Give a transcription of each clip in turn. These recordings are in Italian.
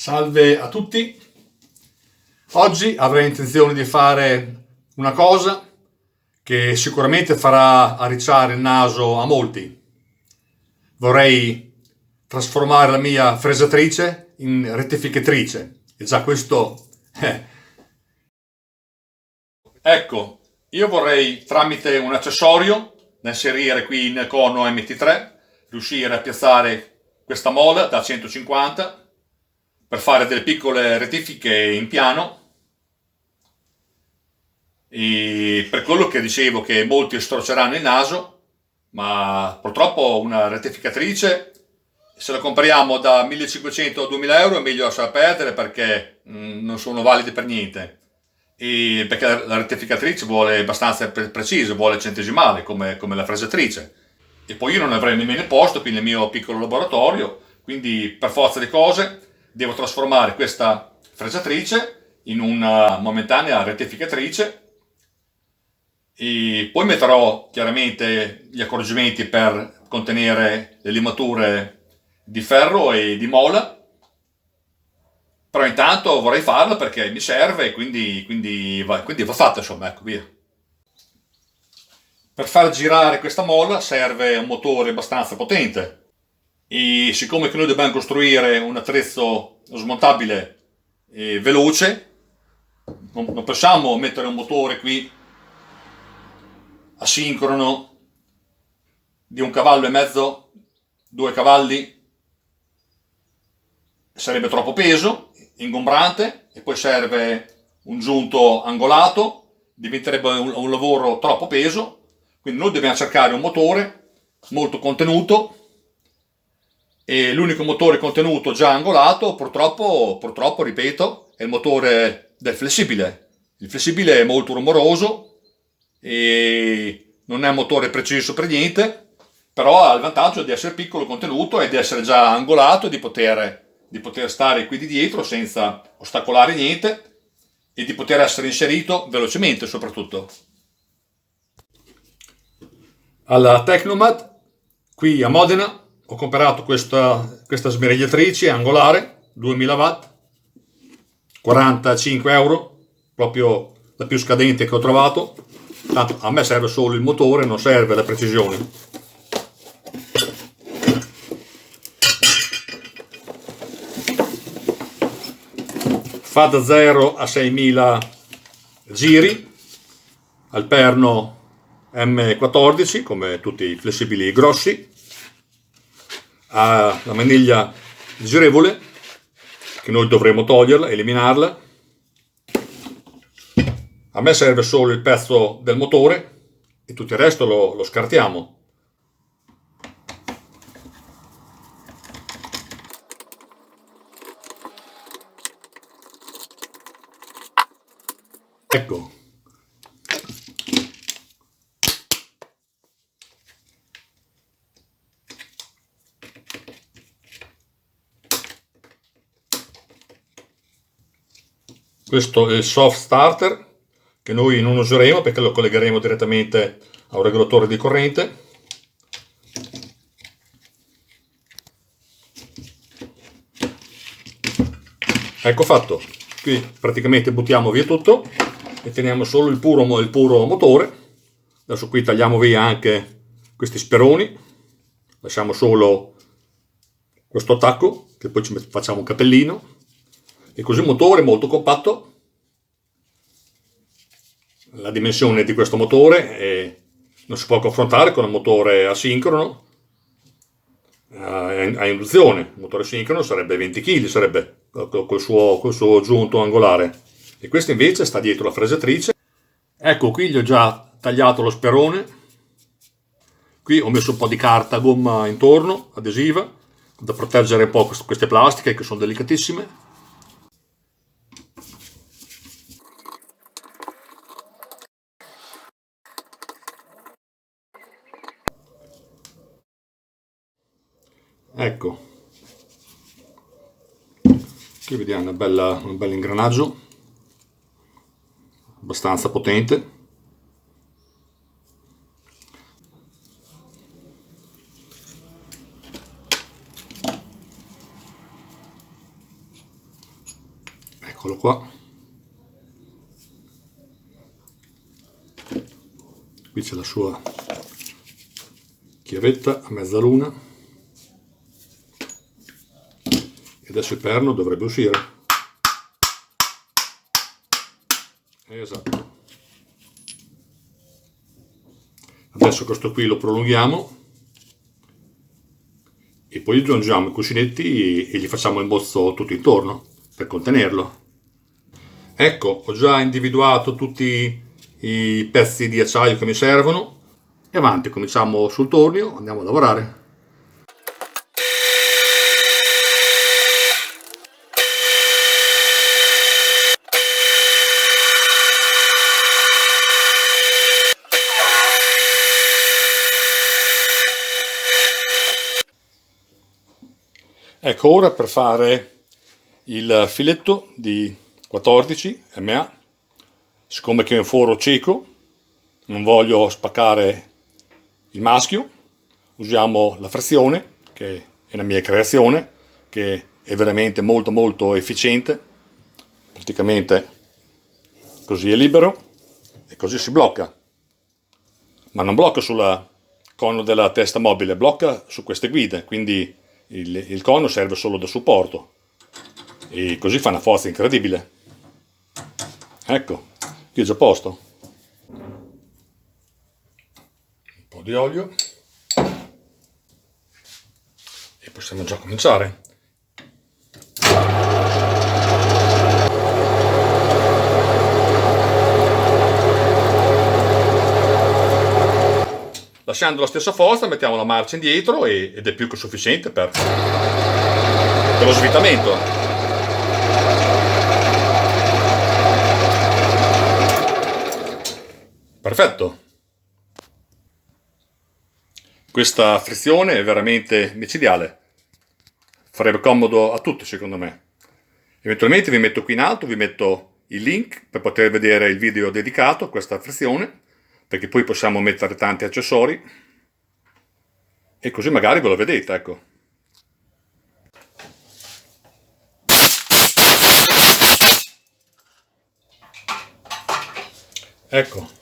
Salve a tutti. Oggi avrei intenzione di fare una cosa che sicuramente farà arricciare il naso a molti. Vorrei trasformare la mia fresatrice in rettificatrice. E già questo... Ecco, io vorrei tramite un accessorio da inserire qui nel cono MT3 riuscire a piazzare questa mola da 150 per fare delle piccole rettifiche in piano, e per quello che dicevo che molti storceranno il naso, ma purtroppo una rettificatrice, se la compriamo da 1500 a 2000 euro è meglio lasciar perdere perché non sono valide per niente. E perché la rettificatrice vuole abbastanza precisa, vuole centesimale come la fresatrice. E poi io non avrei nemmeno il posto qui nel mio piccolo laboratorio, quindi per forza di cose devo trasformare questa fresatrice in una momentanea rettificatrice, e poi metterò chiaramente gli accorgimenti per contenere le limature di ferro e di mola. Però intanto vorrei farlo perché mi serve e quindi va fatta, insomma, ecco, via. Per far girare questa molla serve un motore abbastanza potente, e siccome che noi dobbiamo costruire un attrezzo smontabile e veloce, non possiamo mettere un motore qui asincrono di 1,5 cavalli, 2 cavalli, sarebbe troppo peso, ingombrante, e poi serve un giunto angolato, diventerebbe un lavoro troppo peso. Quindi noi dobbiamo cercare un motore molto contenuto, e l'unico motore contenuto già angolato purtroppo ripeto, è il motore del flessibile. Il flessibile è molto rumoroso e non è un motore preciso per niente, però ha il vantaggio di essere piccolo contenuto e di essere già angolato e di poter stare qui di dietro senza ostacolare niente e di poter essere inserito velocemente soprattutto. Alla Tecnomat qui a Modena ho comprato questa smerigliatrice angolare 2000 watt, 45 euro, proprio la più scadente che ho trovato. Tanto a me serve solo il motore, non serve la precisione. Fa da 0 a 6000 giri, al perno M14 come tutti i flessibili grossi, ha la maniglia girevole che noi dovremo toglierla, eliminarla. A me serve solo il pezzo del motore e tutto il resto lo scartiamo. Ecco. Questo è il soft starter che noi non useremo perché lo collegheremo direttamente a un regolatore di corrente. Ecco fatto. Qui praticamente buttiamo via tutto e teniamo solo il puro motore. Adesso qui tagliamo via anche questi speroni, lasciamo solo questo attacco che poi ci facciamo un capellino, e così il motore è molto compatto. La dimensione di questo motore non si può confrontare con un motore asincrono a induzione. Il motore sincrono sarebbe 20 kg, sarebbe col suo giunto angolare, e questo invece sta dietro la fresatrice. Ecco, qui gli ho già tagliato lo sperone, qui ho messo un po' di carta gomma intorno, adesiva, da proteggere un po' queste plastiche che sono delicatissime. Ecco, qui vediamo un bel ingranaggio abbastanza potente. Eccolo qua. Qui c'è la sua chiavetta a mezzaluna. E adesso il perno dovrebbe uscire. Esatto. Adesso questo qui lo prolunghiamo e poi aggiungiamo i cuscinetti e gli facciamo il mozzo tutto intorno per contenerlo. Ecco, ho già individuato tutti i pezzi di acciaio che mi servono e avanti, cominciamo sul tornio, andiamo a lavorare. Ecco, ora per fare il filetto di 14 MA, siccome che è un foro cieco, non voglio spaccare il maschio, usiamo la frizione, che è una mia creazione, che è veramente molto molto efficiente, praticamente così è libero e così si blocca, ma non blocca sulla cono della testa mobile, blocca su queste guide, quindi il cono serve solo da supporto e così fa una forza incredibile. Ecco, qui è già a posto. Un po' di olio e possiamo già cominciare. Lasciando la stessa forza mettiamo la marcia indietro ed è più che sufficiente per lo svitamento. Perfetto. Questa frizione è veramente micidiale. Farebbe comodo a tutti secondo me. Eventualmente vi metto qui in alto, vi metto il link per poter vedere il video dedicato a questa frizione, perché poi possiamo mettere tanti accessori e così magari ve lo vedete, ecco. Ecco,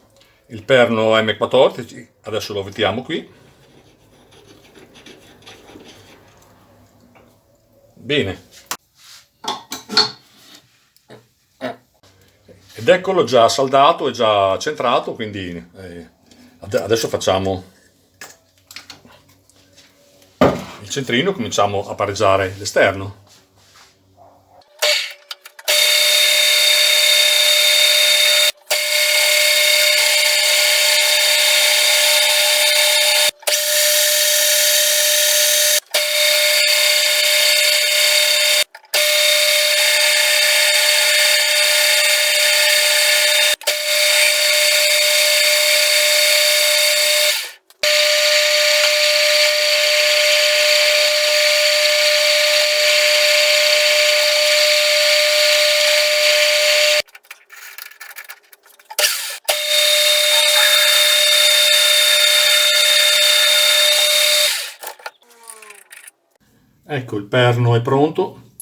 il perno M14, adesso lo mettiamo qui. Bene. Ed eccolo già saldato e già centrato, quindi adesso facciamo il centrino, cominciamo a pareggiare l'esterno. Ecco, il perno è pronto.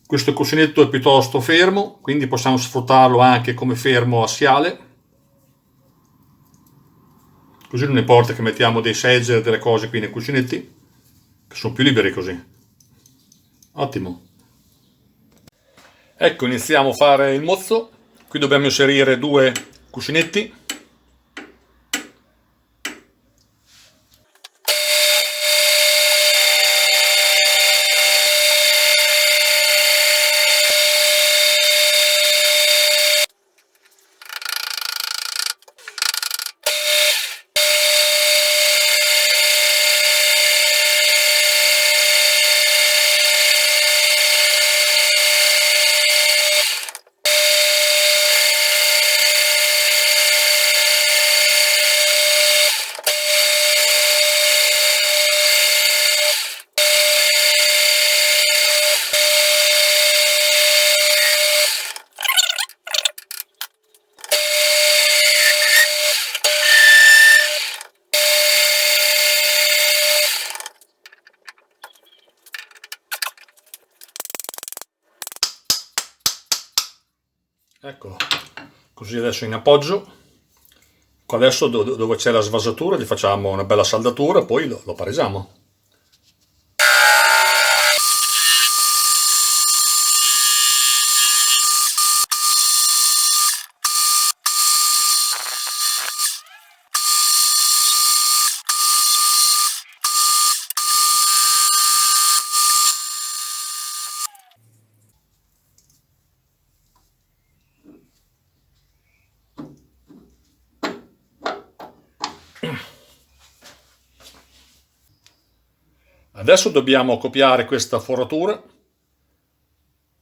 Questo cuscinetto è piuttosto fermo, quindi possiamo sfruttarlo anche come fermo assiale. Così non importa che mettiamo dei seggi e delle cose qui nei cuscinetti, che sono più liberi così. Ottimo. Ecco, iniziamo a fare il mozzo. Qui dobbiamo inserire 2 cuscinetti. Eccolo, così adesso in appoggio. Qua adesso dove c'è la svasatura gli facciamo una bella saldatura, poi lo pareggiamo. Adesso dobbiamo copiare questa foratura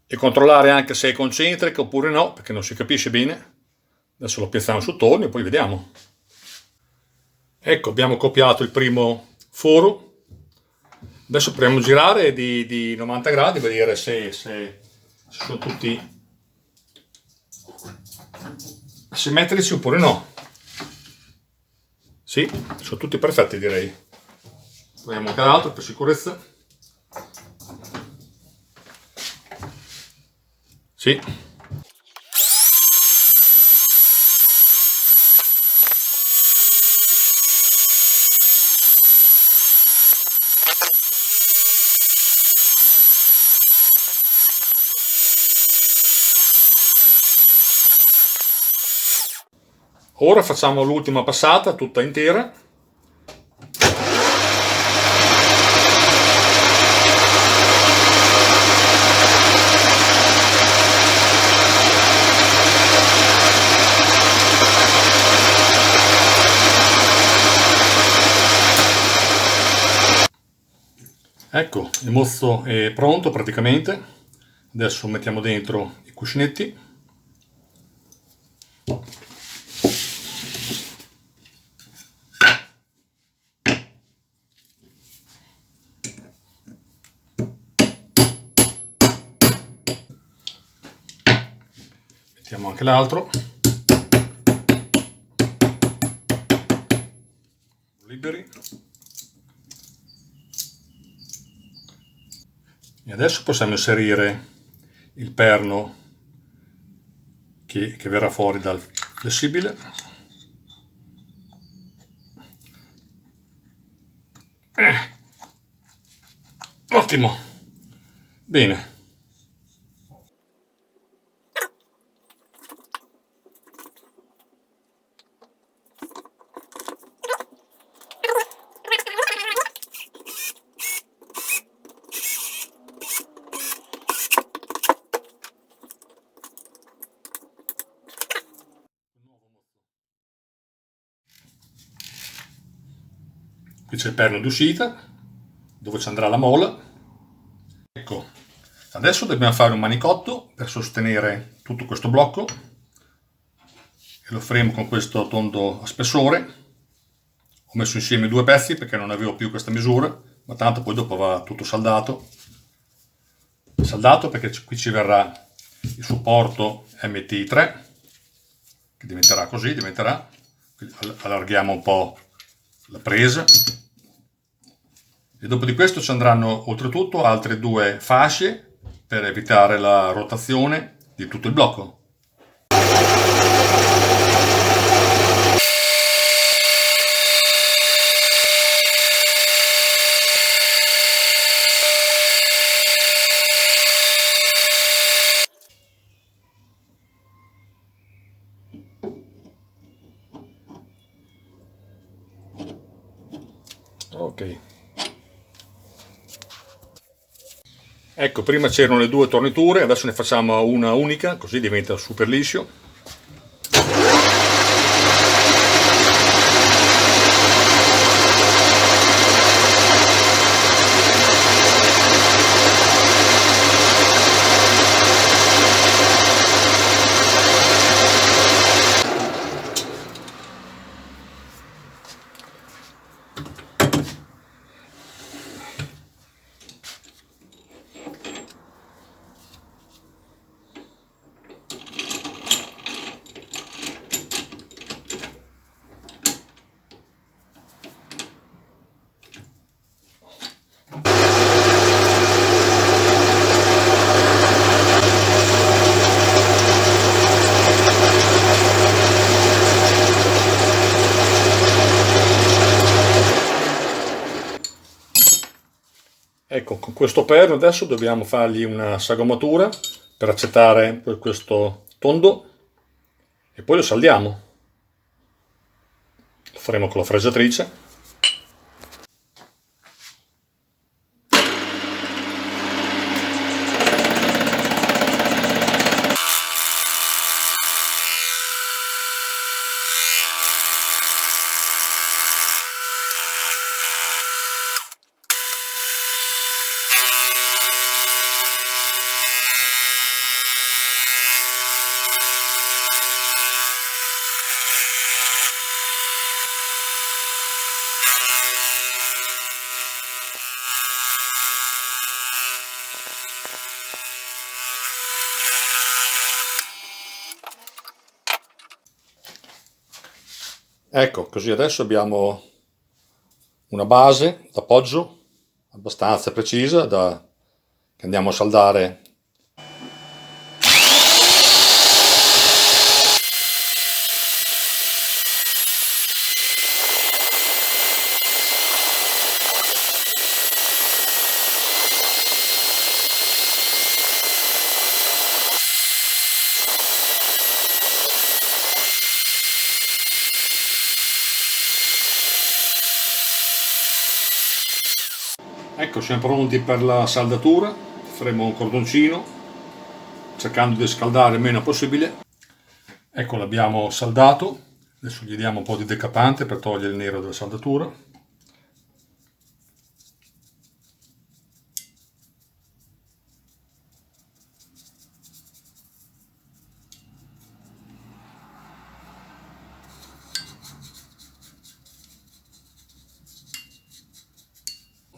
e controllare anche se è concentrica oppure no, perché non si capisce bene. Adesso lo piazziamo sul torno e poi vediamo. Ecco, abbiamo copiato il primo foro. Adesso proviamo a girare di 90 gradi, vedere se sono tutti simmetrici oppure no. Sì, sono tutti perfetti, direi. Proviamo anche l'altro per sicurezza. Sì. Ora facciamo l'ultima passata tutta intera. Ecco, il mozzo è pronto praticamente. Adesso mettiamo dentro i cuscinetti. Mettiamo anche l'altro. Liberi. E adesso possiamo inserire il perno che verrà fuori dal flessibile. Ottimo, bene. Qui c'è il perno d'uscita, dove ci andrà la molla. Ecco, adesso dobbiamo fare un manicotto per sostenere tutto questo blocco e lo faremo con questo tondo a spessore. Ho messo insieme due pezzi perché non avevo più questa misura, ma tanto poi dopo va tutto saldato. Saldato perché qui ci verrà il supporto MT3, che diventerà così, allarghiamo un po' la presa. E dopo di questo ci andranno oltretutto altre due fasce per evitare la rotazione di tutto il blocco. Ok. Ecco, prima c'erano le due torniture, adesso ne facciamo una unica, così diventa super liscio. Ecco, con questo perno adesso dobbiamo fargli una sagomatura per accettare questo tondo e poi lo saldiamo. Lo faremo con la fresatrice. Ecco, così adesso abbiamo una base d'appoggio abbastanza precisa che andiamo a saldare. Ecco, siamo pronti per la saldatura. Faremo un cordoncino cercando di scaldare il meno possibile. Ecco, l'abbiamo saldato. Adesso gli diamo un po' di decapante per togliere il nero della saldatura.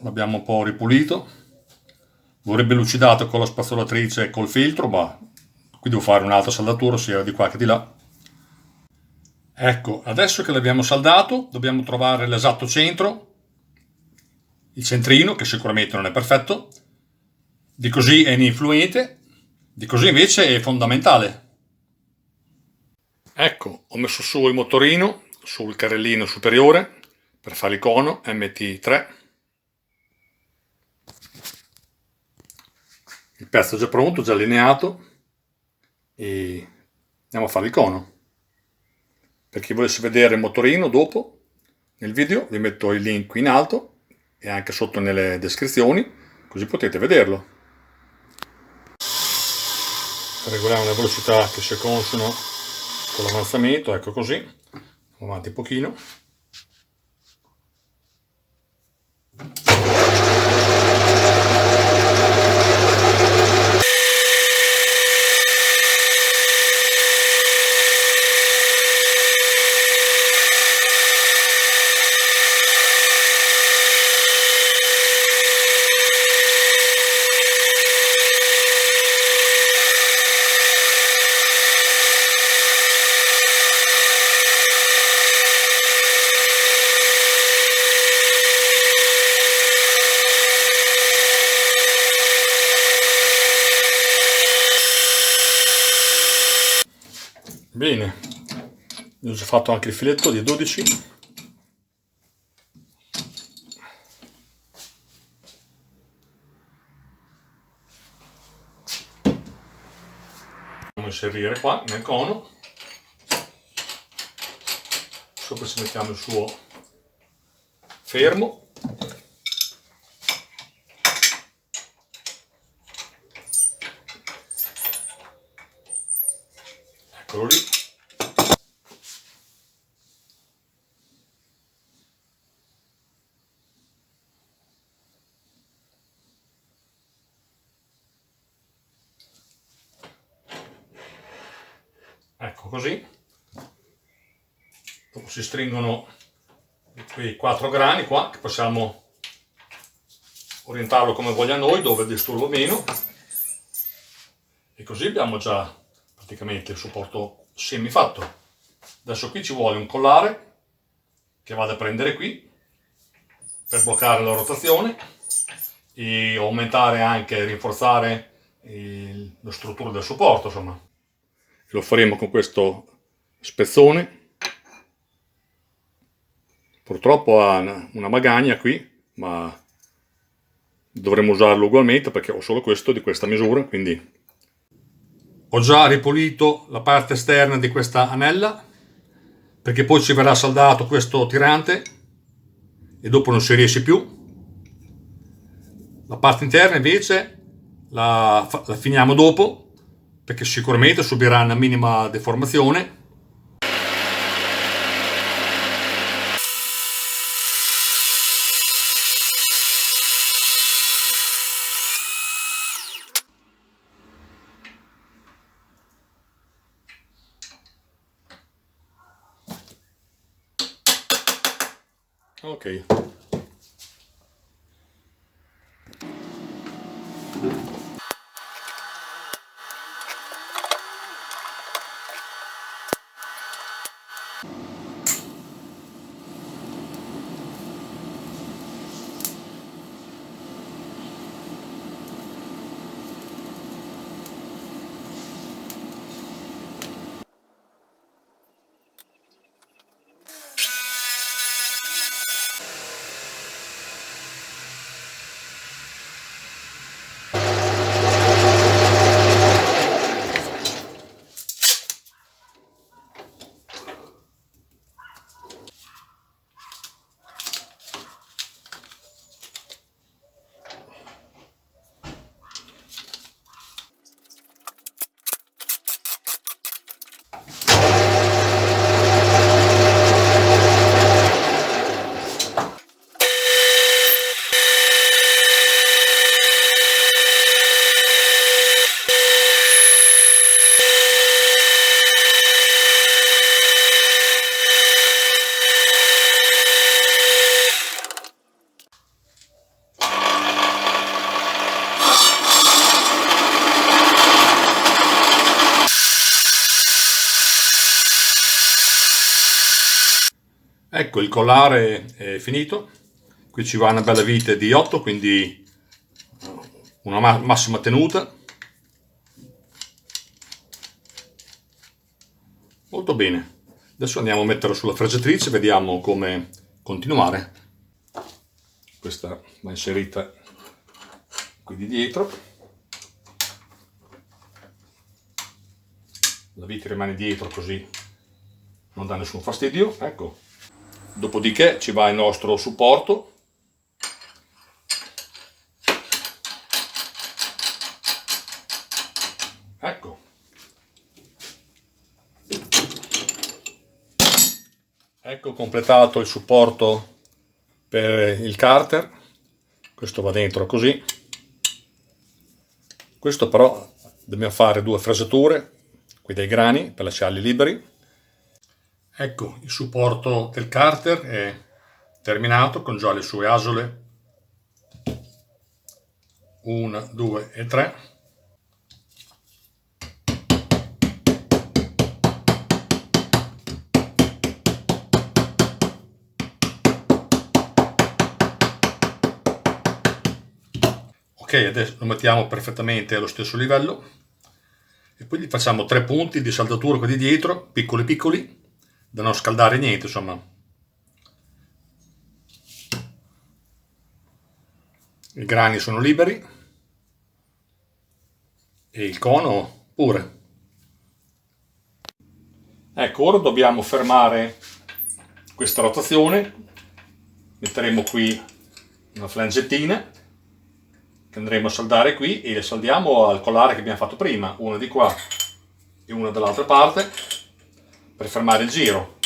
L'abbiamo un po' ripulito. Vorrebbe lucidato con la spazzolatrice e col filtro, ma qui devo fare un'altra saldatura sia di qua che di là. Ecco, adesso che l'abbiamo saldato dobbiamo trovare l'esatto centro, il centrino, che sicuramente non è perfetto, di così è ininfluente, di così invece è fondamentale. Ecco, ho messo su il motorino sul carrellino superiore per fare il cono MT3. Il pezzo è già pronto, già allineato e andiamo a fare il cono. Per chi volesse vedere il motorino dopo, nel video vi metto il link qui in alto e anche sotto nelle descrizioni, così potete vederlo. Regoliamo la velocità che sia consono con l'avanzamento, ecco così. Andiamo avanti un pochino. Bene, ho già fatto anche il filetto di 12. Andiamo a inserire qua nel cono. Sopra ci mettiamo il suo fermo. Eccolo lì. Ecco così. Dopo si stringono quei 4 grani qua, che possiamo orientarlo come vogliamo noi, dove disturbo meno. E così abbiamo già praticamente il supporto semi fatto. Adesso qui ci vuole un collare che vado a prendere qui per bloccare la rotazione e aumentare anche e rinforzare la struttura del supporto, insomma. Lo faremo con questo spezzone. Purtroppo ha una magagna qui, ma dovremo usarlo ugualmente perché ho solo questo di questa misura, quindi ho già ripulito la parte esterna di questa anella perché poi ci verrà saldato questo tirante e dopo non si riesce più. La parte interna invece la finiamo dopo perché sicuramente subirà una minima deformazione. Ok. Ecco, il collare è finito. Qui ci va una bella vite di 8, quindi una massima tenuta. Molto bene. Adesso andiamo a metterlo sulla fresatrice e vediamo come continuare. Questa va inserita qui di dietro. La vite rimane dietro così non dà nessun fastidio. Ecco. Dopodiché ci va il nostro supporto. Ecco. Ecco completato il supporto per il carter. Questo va dentro così. Questo però dobbiamo fare 2 fresature qui dei grani per lasciarli liberi. Ecco, il supporto del carter è terminato con già le sue asole 1, 2 e 3. Ok, adesso lo mettiamo perfettamente allo stesso livello e poi gli facciamo 3 punti di saldatura qua di dietro, piccoli piccoli, da non scaldare niente, insomma. I grani sono liberi e il cono pure. Ecco, ora dobbiamo fermare questa rotazione. Metteremo qui una flangettina che andremo a saldare qui e le saldiamo al collare che abbiamo fatto prima, una di qua e una dall'altra parte, per fermare il giro.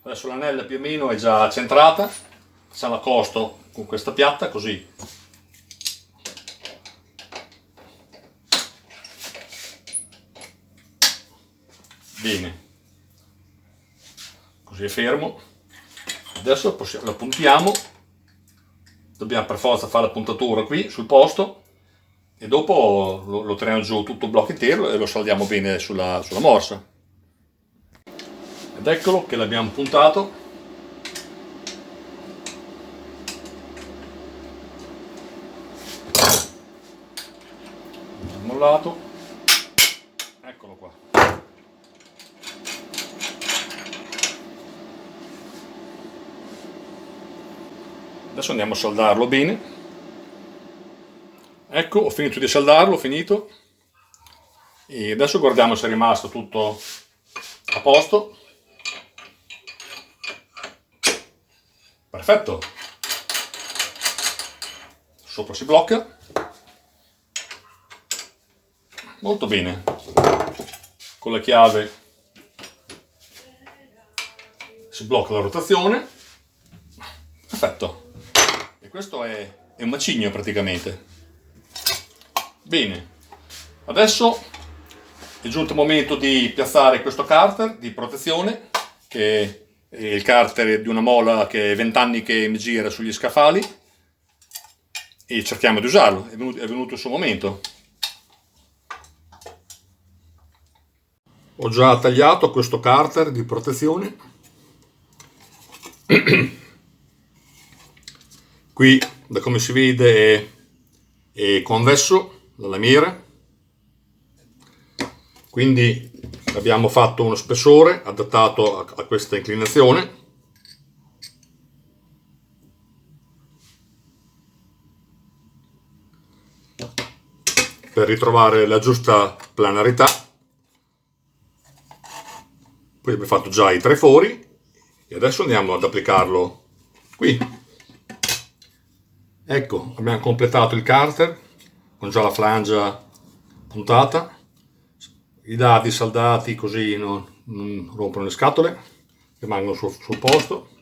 Adesso l'anella più o meno è già centrata, facciamo l'accosto con questa piatta così. Bene, così è fermo. Adesso lo puntiamo, dobbiamo per forza fare la puntatura qui sul posto e dopo lo tiriamo giù tutto il blocco intero e lo saldiamo bene sulla morsa. Ed eccolo che l'abbiamo puntato. Mollato. Eccolo qua. Adesso andiamo a saldarlo bene. Ecco, ho finito di saldarlo, ho finito. E adesso guardiamo se è rimasto tutto a posto. Perfetto. Sopra si blocca. Molto bene. Con la chiave si blocca la rotazione. Perfetto. E questo è un macigno praticamente. Bene. Adesso è giunto il momento di piazzare questo carter di protezione, che è il carter di una mola che è 20 anni che mi gira sugli scaffali, e cerchiamo di usarlo. È venuto il suo momento. Ho già tagliato questo carter di protezione. Qui, da come si vede, è convesso la lamiera, quindi abbiamo fatto uno spessore adattato a questa inclinazione. Per ritrovare la giusta planarità. Poi abbiamo fatto già i 3 fori e adesso andiamo ad applicarlo qui. Ecco, abbiamo completato il carter con già la flangia puntata, i dadi saldati così non rompono le scatole, rimangono sul posto.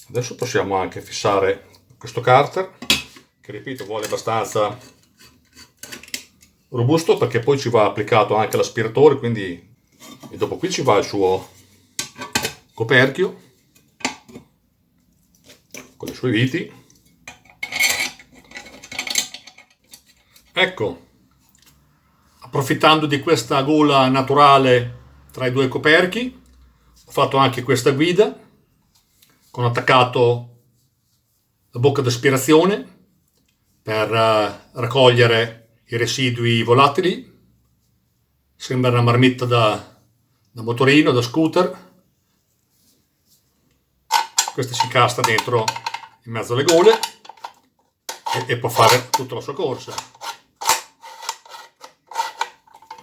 Adesso possiamo anche fissare questo carter, che ripeto vuole abbastanza robusto, perché poi ci va applicato anche l'aspiratore, quindi, e dopo qui ci va il suo coperchio con le sue viti. Ecco, approfittando di questa gola naturale tra i 2 coperchi, ho fatto anche questa guida con attaccato la bocca d'aspirazione per raccogliere i residui volatili. Sembra una marmitta da motorino, da scooter. Questa si incastra dentro in mezzo alle gole e può fare tutta la sua corsa.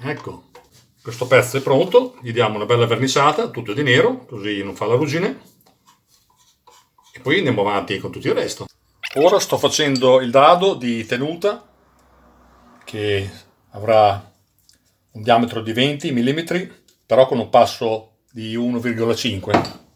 Ecco, questo pezzo è pronto, gli diamo una bella verniciata, tutto di nero, così non fa la ruggine, e poi andiamo avanti con tutto il resto. Ora sto facendo il dado di tenuta, che avrà un diametro di 20 mm, però con un passo di 1,5.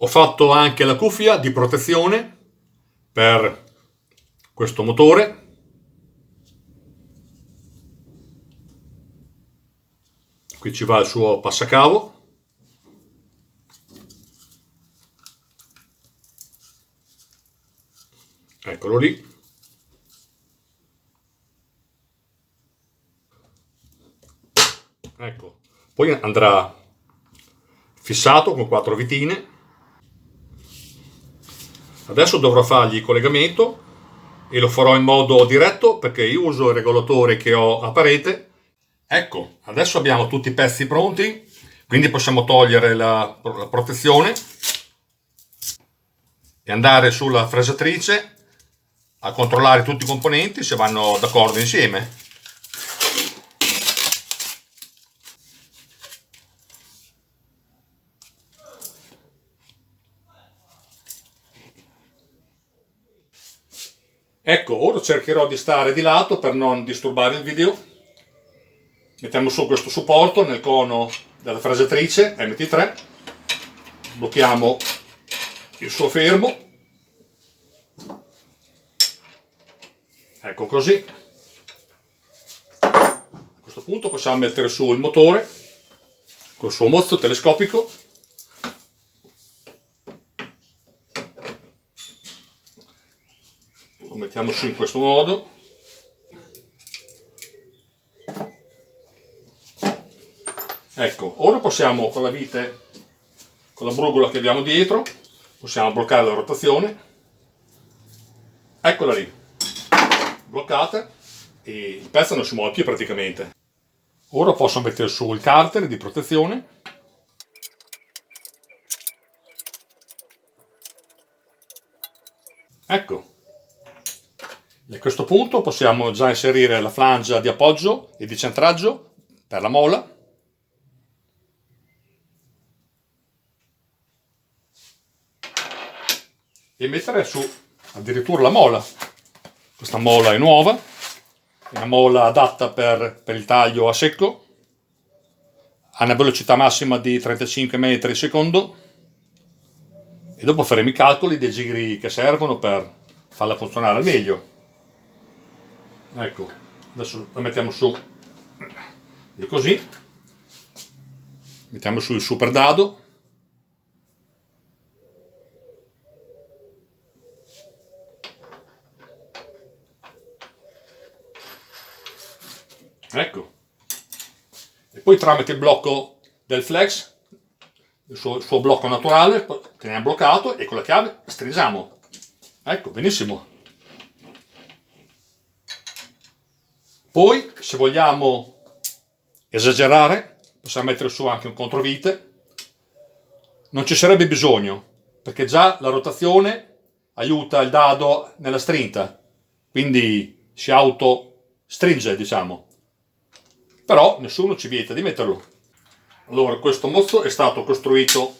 Ho fatto anche la cuffia di protezione per questo motore. Qui ci va il suo passacavo. Eccolo lì. Ecco, poi andrà fissato con 4 vitine. Adesso dovrò fargli il collegamento e lo farò in modo diretto, perché io uso il regolatore che ho a parete. Ecco, adesso abbiamo tutti i pezzi pronti, quindi possiamo togliere la protezione e andare sulla fresatrice a controllare tutti i componenti se vanno d'accordo insieme. Ecco, ora cercherò di stare di lato per non disturbare il video. Mettiamo su questo supporto nel cono della fresatrice MT3, blocchiamo il suo fermo, ecco così. A questo punto possiamo mettere su il motore col suo mozzo telescopico. Lo mettiamo su in questo modo. Ecco, ora possiamo con la vite, con la brugola che abbiamo dietro, possiamo bloccare la rotazione. Eccola lì, bloccata, e il pezzo non si muove più praticamente. Ora posso mettere su il carter di protezione. Ecco, e a questo punto possiamo già inserire la flangia di appoggio e di centraggio per la mola. E mettere su addirittura la mola. Questa mola è nuova, è una mola adatta per il taglio a secco, ha una velocità massima di 35 metri al secondo, e dopo faremo i calcoli dei giri che servono per farla funzionare al meglio. Ecco, adesso la mettiamo su e così, mettiamo su il super dado. Ecco, e poi tramite il blocco del flex, il suo blocco naturale, teniamo bloccato e con la chiave stringiamo. Ecco, benissimo. Poi, se vogliamo esagerare, possiamo mettere su anche un controvite. Non ci sarebbe bisogno, perché già la rotazione aiuta il dado nella strinta, quindi si auto-stringe, diciamo. Però nessuno ci vieta di metterlo. Allora, questo mozzo è stato costruito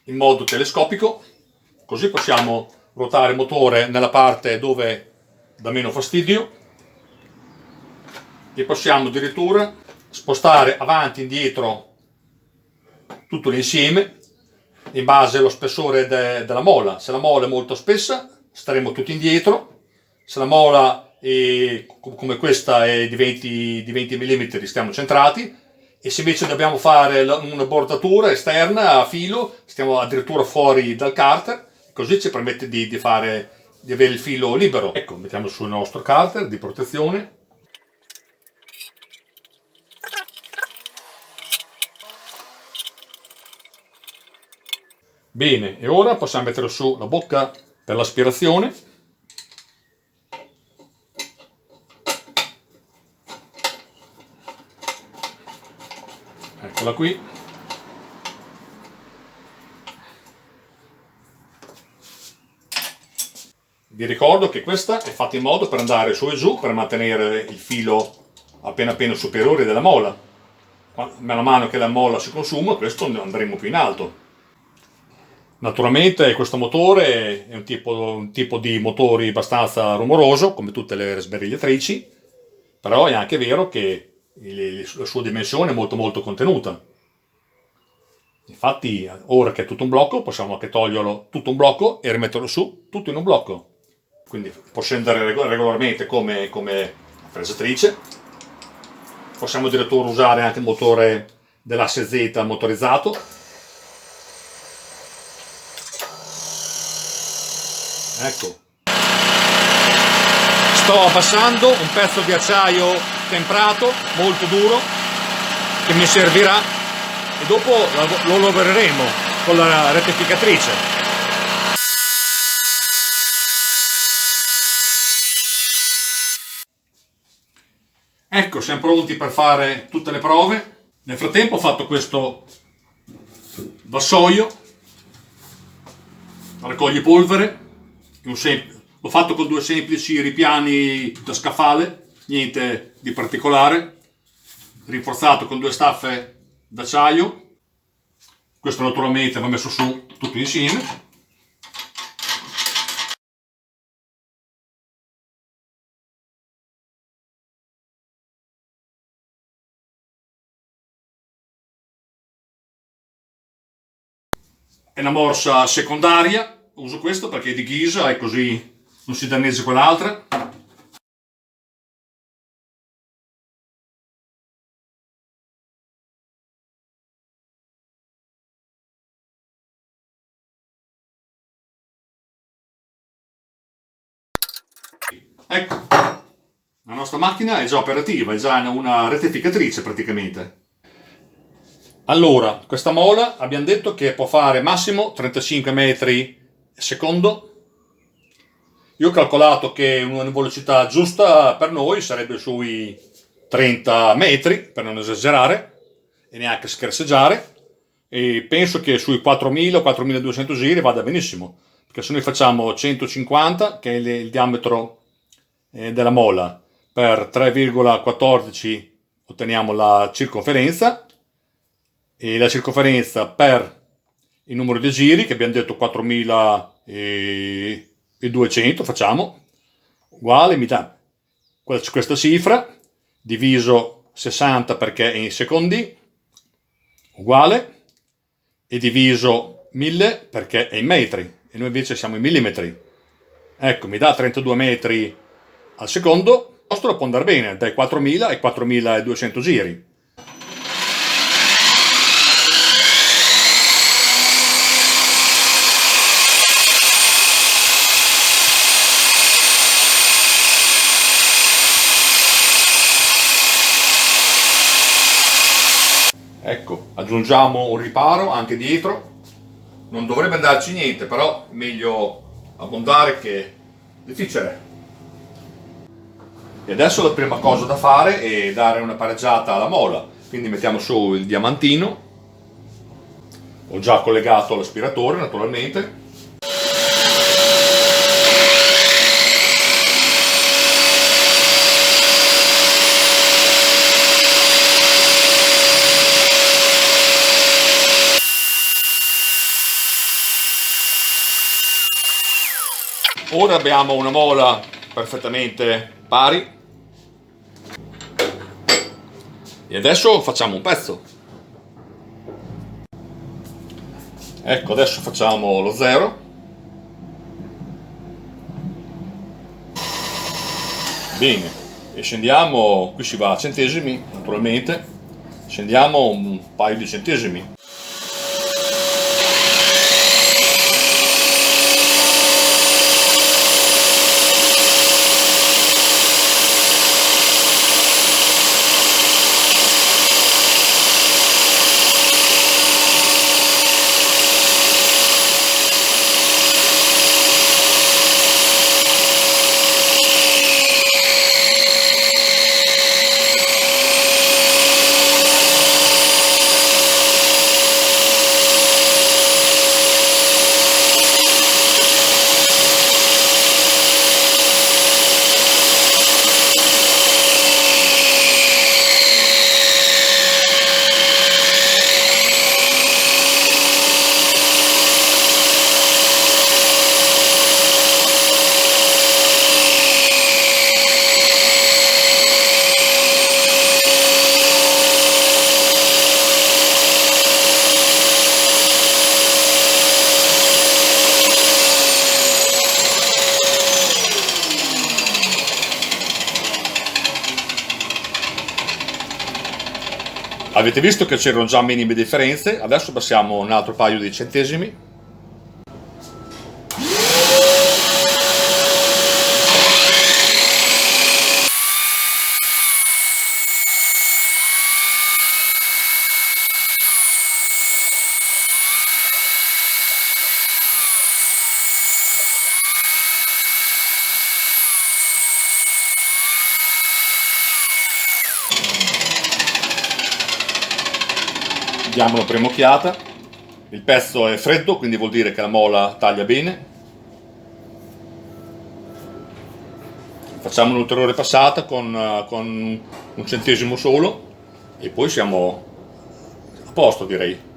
in modo telescopico, così possiamo ruotare il motore nella parte dove dà meno fastidio e possiamo addirittura spostare avanti e indietro tutto l'insieme in base allo spessore della mola. Se la mola è molto spessa staremo tutti indietro, se la mola come questa è di 20 mm stiamo centrati, e se invece dobbiamo fare una bordatura esterna a filo stiamo addirittura fuori dal carter, così ci permette di avere il filo libero. Ecco, mettiamo sul nostro carter di protezione. Bene, e ora possiamo mettere su la bocca per l'aspirazione. Eccola qui. Vi ricordo che questa è fatta in modo per andare su e giù, per mantenere il filo appena superiore della mola. Man mano che la mola si consuma, questo andremo più in alto. Naturalmente questo motore è un tipo di motori abbastanza rumoroso, come tutte le sbarigliatrici, però è anche vero che la sua dimensione è molto contenuta. Infatti ora che è tutto un blocco possiamo anche toglierlo tutto un blocco e rimetterlo su tutto in un blocco, quindi può scendere regolarmente come fresatrice. Possiamo addirittura usare anche il motore dell'asse Z motorizzato. Ecco, sto abbassando un pezzo di acciaio temprato, molto duro, che mi servirà, e dopo lo lavoreremo con la rettificatrice. Ecco, siamo pronti per fare tutte le prove. Nel frattempo ho fatto questo vassoio raccoglie polvere, L'ho fatto con due semplici ripiani da scaffale, niente di particolare, rinforzato con due staffe d'acciaio. Questo naturalmente va messo su tutto insieme. È una morsa secondaria, uso questo perché è di ghisa e così non si danneggia quell'altra. Ecco, la nostra macchina è già operativa, è già una rettificatrice praticamente. Allora, questa mola abbiamo detto che può fare massimo 35 metri al secondo. Io ho calcolato che una velocità giusta per noi sarebbe sui 30 metri, per non esagerare e neanche scherzeggiare, e penso che sui 4000 o 4200 giri vada benissimo, perché se noi facciamo 150, che è il diametro della mola, per 3,14 otteniamo la circonferenza, e la circonferenza per il numero di giri, che abbiamo detto 4200, facciamo, uguale, mi dà questa cifra, diviso 60 perché è in secondi, uguale, e diviso 1000 perché è in metri, e noi invece siamo in millimetri. Ecco, mi dà 32 metri al secondo. Il nostro può andare bene, dai 4000 ai 4200 giri. Ecco, aggiungiamo un riparo anche dietro. Non dovrebbe andarci niente, però meglio abbondare che difficile. E adesso la prima cosa da fare è dare una pareggiata alla mola. Quindi mettiamo su il diamantino. Ho già collegato l'aspiratore naturalmente. Ora abbiamo una mola perfettamente pari e adesso facciamo un pezzo. Ecco, adesso facciamo lo 0. Bene, e scendiamo, qui si va a centesimi naturalmente, scendiamo un paio di centesimi. Avete visto che c'erano già minime differenze, adesso passiamo un altro paio di centesimi. Diamo la prima occhiata. Il pezzo è freddo, quindi vuol dire che la mola taglia bene. Facciamo un'ulteriore passata con un centesimo solo e poi siamo a posto, direi.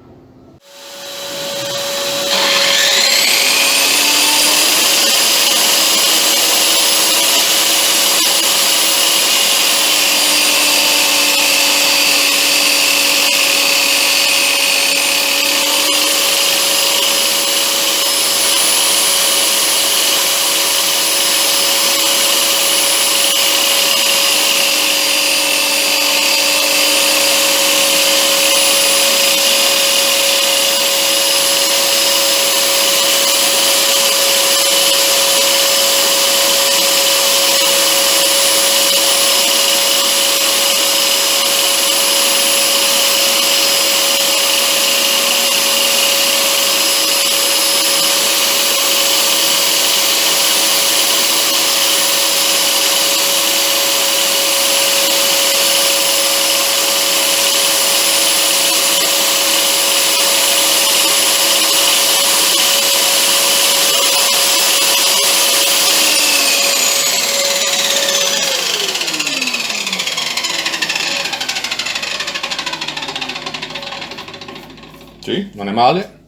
Sì, non è male.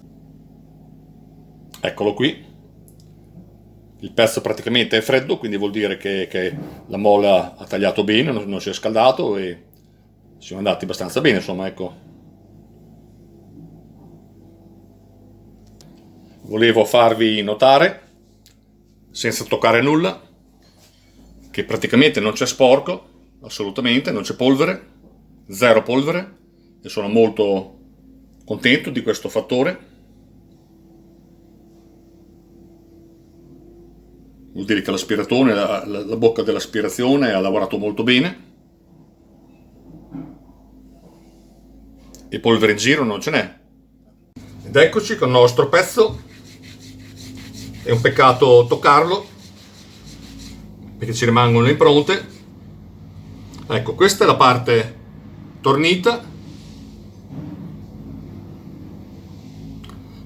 Eccolo qui. Il pezzo praticamente è freddo, quindi vuol dire che la molla ha tagliato bene, non si è scaldato e siamo andati abbastanza bene, insomma, ecco. Volevo farvi notare, senza toccare nulla, che praticamente non c'è sporco, assolutamente, non c'è polvere, zero polvere, e sono molto contento di questo fattore. Vuol dire che l'aspiratore, la bocca dell'aspirazione ha lavorato molto bene e polvere in giro non ce n'è. Ed eccoci con il nostro pezzo. È un peccato toccarlo perché ci rimangono le impronte. Ecco, questa è la parte tornita,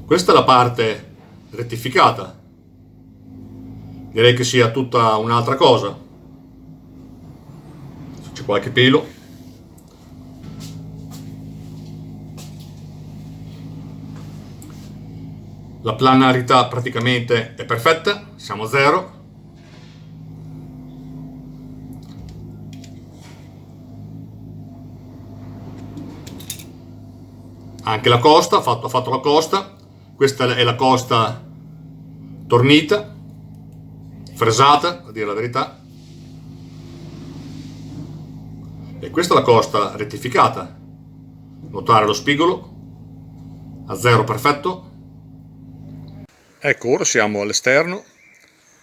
questa è la parte rettificata. Direi che sia tutta un'altra cosa. C'è qualche pelo. La planarità praticamente è perfetta, siamo a zero. Anche la costa, ha fatto la costa. Questa è la costa tornita, fresata, a dire la verità. E questa è la costa rettificata. Notare lo spigolo a zero perfetto. Ecco, ora siamo all'esterno,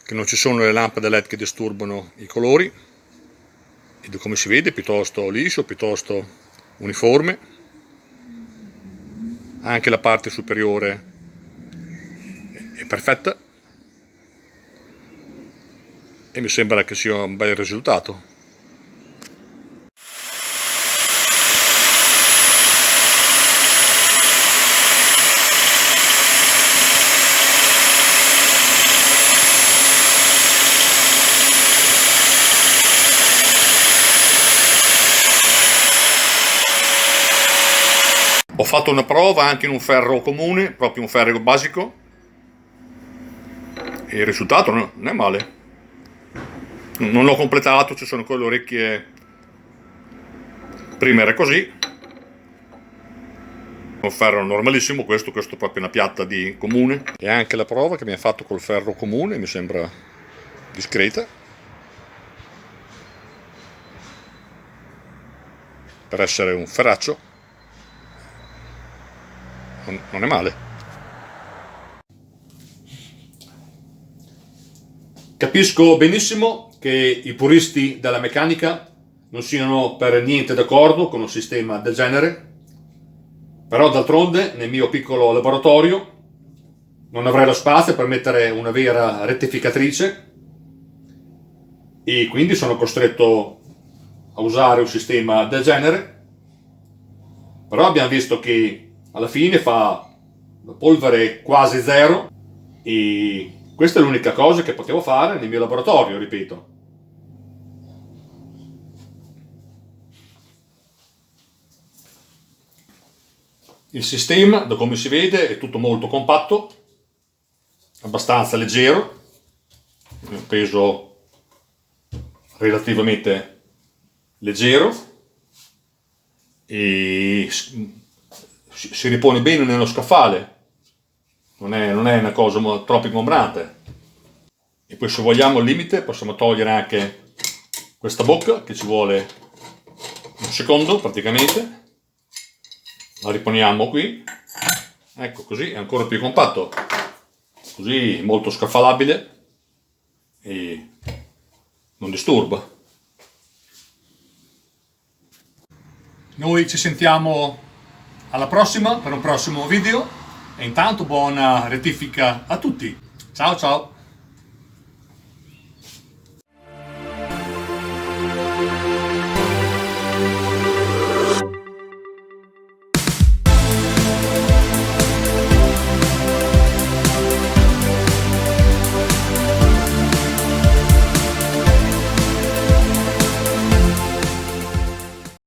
che non ci sono le lampade LED che disturbano i colori, ed come si vede è piuttosto liscio, piuttosto uniforme. Anche la parte superiore è perfetta e mi sembra che sia un bel risultato. Ho fatto una prova anche in un ferro comune, proprio un ferro basico, e il risultato non è male. Non l'ho completato, ci sono quelle orecchie, prima era così, un ferro normalissimo, questo è proprio una piatta di comune. E anche la prova che mi ha fatto col ferro comune mi sembra discreta, per essere un ferraccio non è male. Capisco benissimo che i puristi della meccanica non siano per niente d'accordo con un sistema del genere, però d'altronde nel mio piccolo laboratorio non avrei lo spazio per mettere una vera rettificatrice e quindi sono costretto a usare un sistema del genere. Però abbiamo visto che alla fine fa polvere quasi zero e questa è l'unica cosa che potevo fare nel mio laboratorio, ripeto. Il sistema, da come si vede, è tutto molto compatto, abbastanza leggero, un peso relativamente leggero e si ripone bene nello scaffale, non è una cosa troppo ingombrante. E poi se vogliamo al limite possiamo togliere anche questa bocca, che ci vuole un secondo praticamente, la riponiamo qui, ecco, così è ancora più compatto, così molto scaffalabile e non disturba. Noi ci sentiamo alla prossima per un prossimo video e intanto buona rettifica a tutti. Ciao ciao!